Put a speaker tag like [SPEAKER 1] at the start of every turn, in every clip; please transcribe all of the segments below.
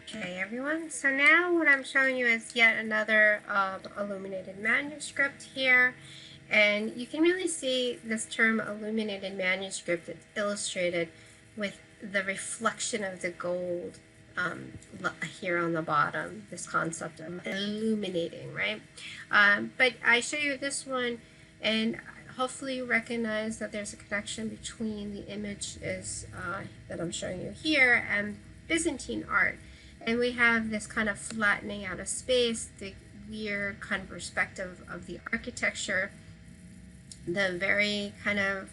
[SPEAKER 1] Okay, everyone, so now what I'm showing you is yet another illuminated manuscript here, and you can really see this term illuminated manuscript. It's illustrated with the reflection of the gold here on the bottom, this concept of illuminating, right? But I show you this one, and hopefully you recognize that there's a connection between the images that I'm showing you here and Byzantine art. And we have this kind of flattening out of space, the weird kind of perspective of the architecture, the very kind of,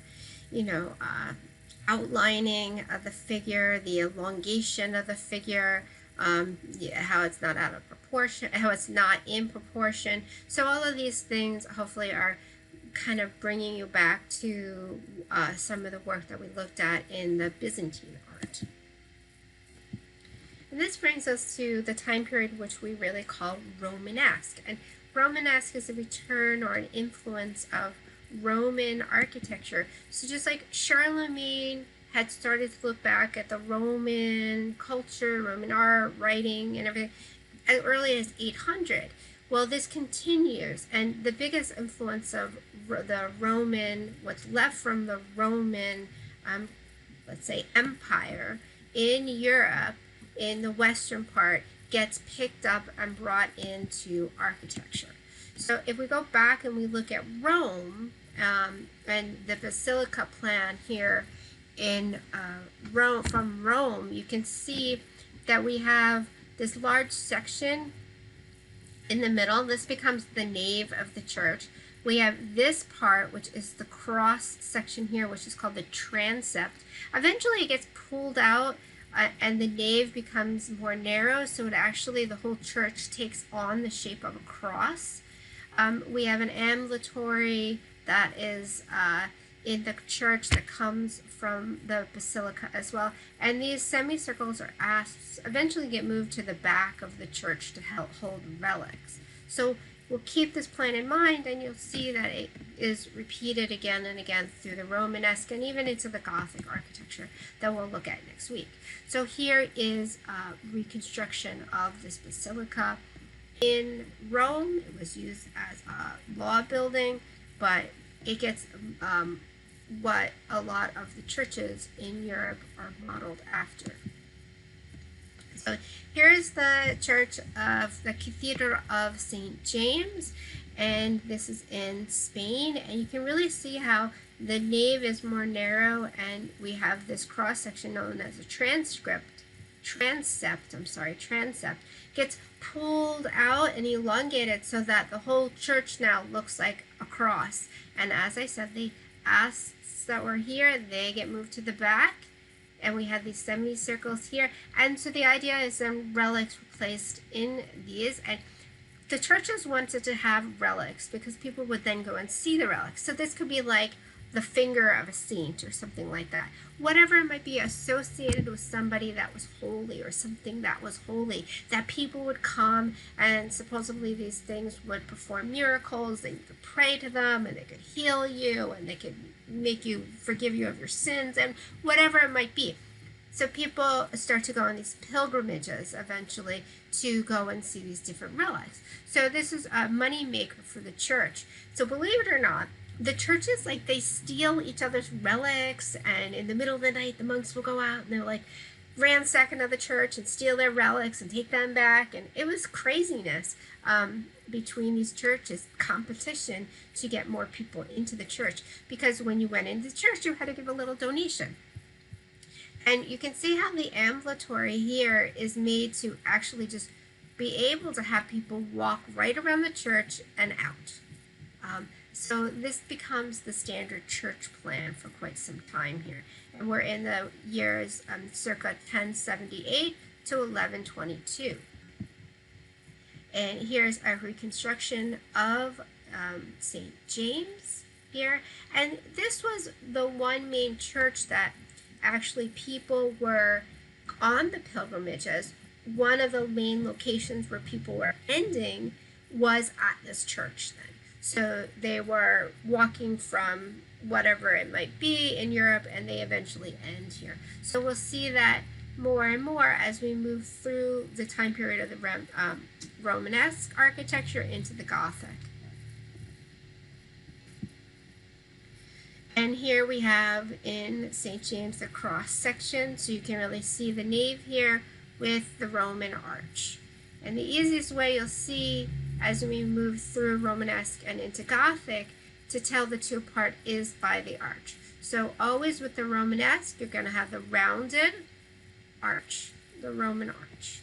[SPEAKER 1] outlining of the figure, the elongation of the figure, how it's not out of proportion, how it's not in proportion. So all of these things hopefully are kind of bringing you back to some of the work that we looked at in the Byzantine art. And this brings us to the time period which we really call Romanesque. And Romanesque is a return or an influence of Roman architecture. So just like Charlemagne had started to look back at the Roman culture, Roman art, writing, and everything as early as 800. Well, this continues, and the biggest influence of the Roman, what's left from the Roman, let's say, empire in Europe, in the western part, gets picked up and brought into architecture. So if we go back and we look at Rome and the Basilica plan here in Rome, from Rome, you can see that we have this large section in the middle. This becomes the nave of the church. We have this part, which is the cross section here, which is called the transept. Eventually it gets pulled out and the nave becomes more narrow, so it actually, the whole church takes on the shape of a cross. We have an ambulatory that is in the church that comes from the basilica as well. And these semicircles or asps eventually get moved to the back of the church to help hold relics. So we'll keep this plan in mind, and you'll see that it is repeated again and again through the Romanesque and even into the Gothic architecture that we'll look at next week. So here is a reconstruction of this basilica. In Rome, it was used as a law building, but it gets what a lot of the churches in Europe are modeled after. So here's the church of the Cathedral of St. James, and this is in Spain, and you can really see how the nave is more narrow, and we have this cross section known as a transept, gets pulled out and elongated so that the whole church now looks like a cross. And as I said, the asps that were here, they get moved to the back, and we have these semicircles here. And so the idea is then relics were placed in these, and the churches wanted to have relics because people would then go and see the relics. So this could be like the finger of a saint or something like that. Whatever it might be associated with somebody that was holy or something that was holy, that people would come, and supposedly these things would perform miracles, and you could pray to them and they could heal you and they could make you, forgive you of your sins, and whatever it might be. So people start to go on these pilgrimages eventually to go and see these different relics. So this is a money maker for the church. So believe it or not, the churches, like, they steal each other's relics, and in the middle of the night the monks will go out and they'll like ransack another church and steal their relics and take them back. And it was craziness between these churches, competition to get more people into the church, because when you went into the church you had to give a little donation. And you can see how the ambulatory here is made to actually just be able to have people walk right around the church and out. So this becomes the standard church plan for quite some time here. And we're in the years circa 1078 to 1122. And here's a reconstruction of St. James here. And this was the one main church that actually people were on the pilgrimages. One of the main locations where people were ending was at this church then. So they were walking from whatever it might be in Europe, and they eventually end here. So we'll see that more and more as we move through the time period of the Romanesque architecture into the Gothic. And here we have in St. James the cross section, so you can really see the nave here with the Roman arch. And the easiest way you'll see as we move through Romanesque and into Gothic to tell the two apart is by the arch. So always with the Romanesque, you're going to have the rounded arch, the Roman arch.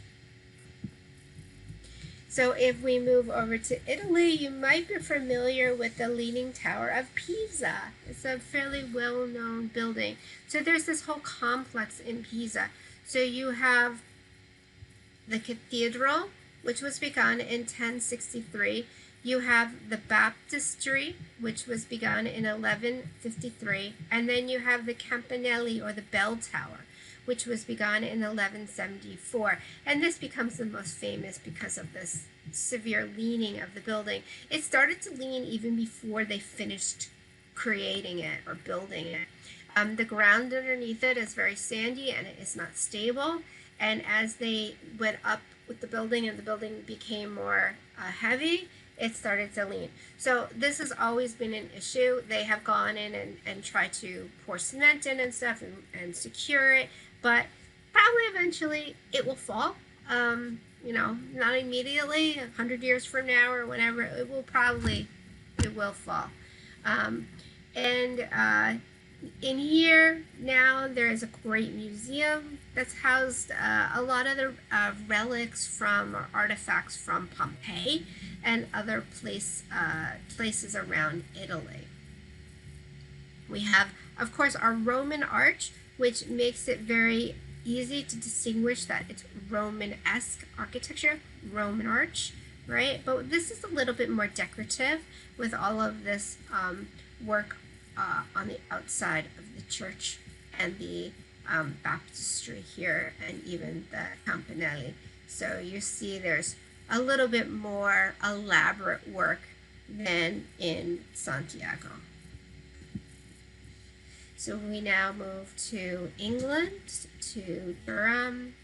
[SPEAKER 1] So if we move over to Italy, you might be familiar with the Leaning Tower of Pisa. It's a fairly well-known building. So there's this whole complex in Pisa. So you have the cathedral, which was begun in 1063. You have the baptistry, which was begun in 1153. And then you have the campanelli, or the bell tower, which was begun in 1174. And this becomes the most famous because of this severe leaning of the building. It started to lean even before they finished creating it or building it. The ground underneath it is very sandy and it is not stable. And as they went up with the building and the building became more heavy, it started to lean. So this has always been an issue. They have gone in and tried to pour cement in and stuff and secure it, but probably eventually it will fall. You know, not immediately, 100 years from now or whenever, it will fall. In here now there is a great museum that's housed a lot of the relics from or artifacts from Pompeii and other places around Italy. We have, of course, our Roman arch, which makes it very easy to distinguish that it's Romanesque architecture, Roman arch, right? But this is a little bit more decorative with all of this work on the outside of the church and the baptistry here and even the campanelli. So you see there's a little bit more elaborate work than in Santiago. So we now move to England, to Durham,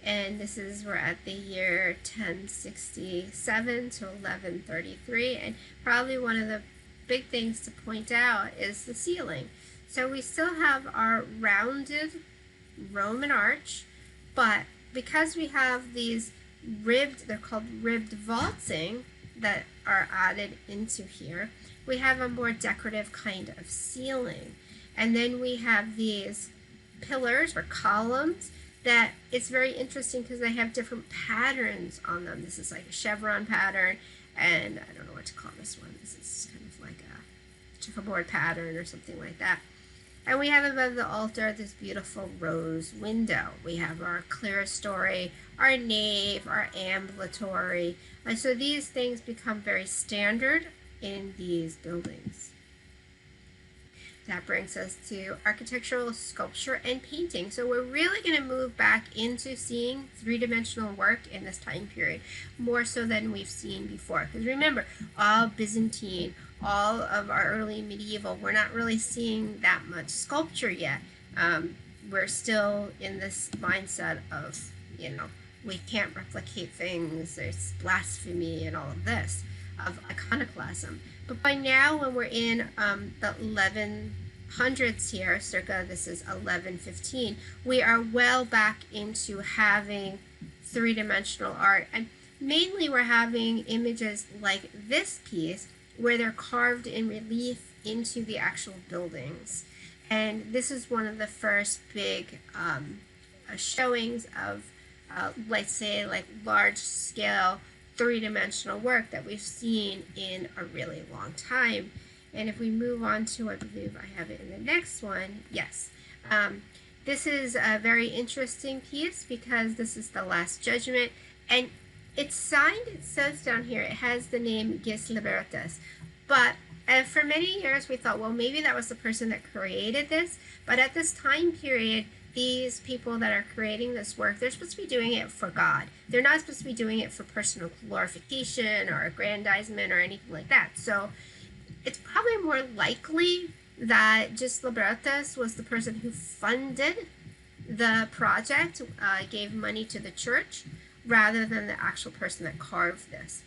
[SPEAKER 1] and we're at the year 1067 to 1133, and probably one of the big things to point out is the ceiling. So we still have our rounded Roman arch, but because we have these they're called ribbed vaulting that are added into here, we have a more decorative kind of ceiling. And then we have these pillars or columns that it's very interesting because they have different patterns on them. This is like a chevron pattern, and I don't know what to call this one. This is kind of like a checkerboard pattern or something like that. And we have above the altar this beautiful rose window. We have our clerestory, our nave, our ambulatory. And so these things become very standard in these buildings. That brings us to architectural sculpture and painting. So we're really going to move back into seeing three-dimensional work in this time period, more so than we've seen before. Because remember, all Byzantine, all of our early medieval, we're not really seeing that much sculpture yet. We're still in this mindset of, you know, we can't replicate things, there's blasphemy and all of this, of iconoclasm. But by now, when we're in the 1100s here, circa this is 1115, we are well back into having three-dimensional art. And mainly we're having images like this piece where they're carved in relief into the actual buildings. And this is one of the first big showings of, let's say, like large-scale three-dimensional work that we've seen in a really long time. And if we move on to, I believe I have it in the next one, yes. This is a very interesting piece because this is the Last Judgment, and it's signed, it says down here, it has the name Gis Libertas, but for many years we thought, well, maybe that was the person that created this, but at this time period, these people that are creating this work, they're supposed to be doing it for God. They're not supposed to be doing it for personal glorification or aggrandizement or anything like that. So it's probably more likely that Gis Libertas was the person who funded the project gave money to the church rather than the actual person that carved this.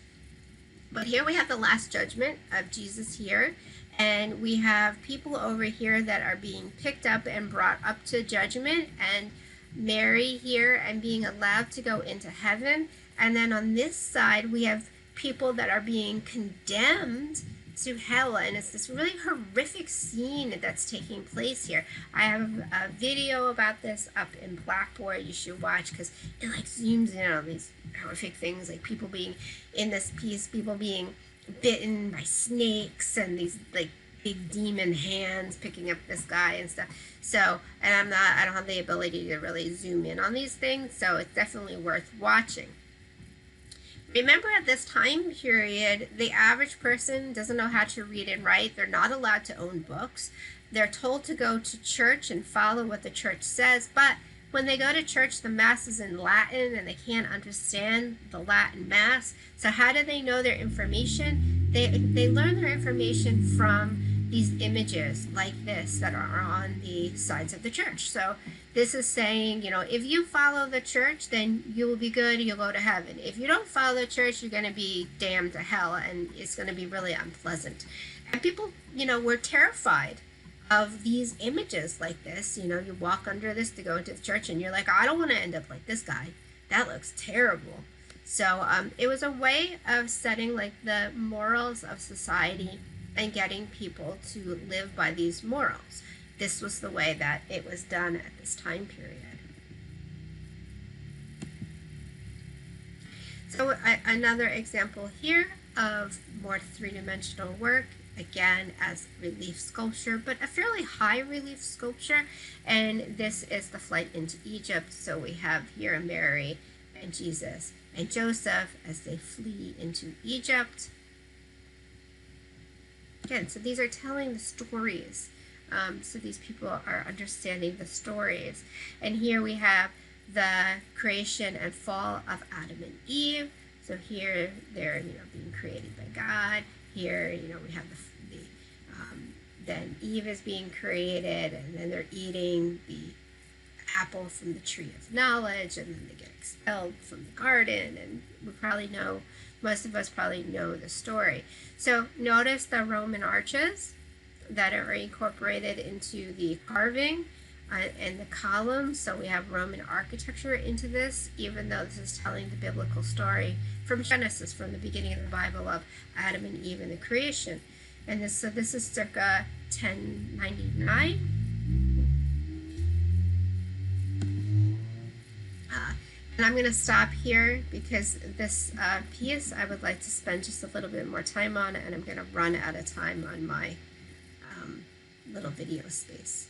[SPEAKER 1] But here we have the last judgment of Jesus here, and we have people over here that are being picked up and brought up to judgment, and Mary here and being allowed to go into heaven. And then on this side we have people that are being condemned to hell, and it's this really horrific scene that's taking place here. I have a video about this up in Blackboard you should watch, because it like zooms in on these horrific things, like people being in this piece, people being bitten by snakes and these like big demon hands picking up this guy and stuff. So, and I don't have the ability to really zoom in on these things, so it's definitely worth watching. Remember, at this time period, the average person doesn't know how to read and write. They're not allowed to own books. They're told to go to church and follow what the church says, but when they go to church, the Mass is in Latin and they can't understand the Latin Mass. So how do they know their information? They learn their information from these images like this that are on the sides of the church. So this is saying, you know, if you follow the church, then you will be good, you'll go to heaven. If you don't follow the church, you're going to be damned to hell, and it's going to be really unpleasant. And people, you know, were terrified of these images like this. You know, you walk under this to go into the church and you're like, I don't want to end up like this guy. That looks terrible. So it was a way of setting like the morals of society and getting people to live by these morals. This was the way that it was done at this time period. So another example here of more three-dimensional work, again as relief sculpture, but a fairly high relief sculpture. And this is the flight into Egypt. So we have here Mary and Jesus and Joseph as they flee into Egypt. Again, so these are telling the stories. So these people are understanding the stories. And here we have the creation and fall of Adam and Eve. So here they're, you know, being created by God. Here, you know, we have then Eve is being created, and then they're eating the apple from the tree of knowledge, and then they get expelled from the garden. And we probably know, most of us probably know the story. So notice the Roman arches that are incorporated into the carving and the columns. So we have Roman architecture into this, even though this is telling the biblical story from Genesis, from the beginning of the Bible, of Adam and Eve and the creation. And this, so this is circa 1099. And I'm going to stop here because this piece I would like to spend just a little bit more time on, and I'm going to run out of time on my little video space.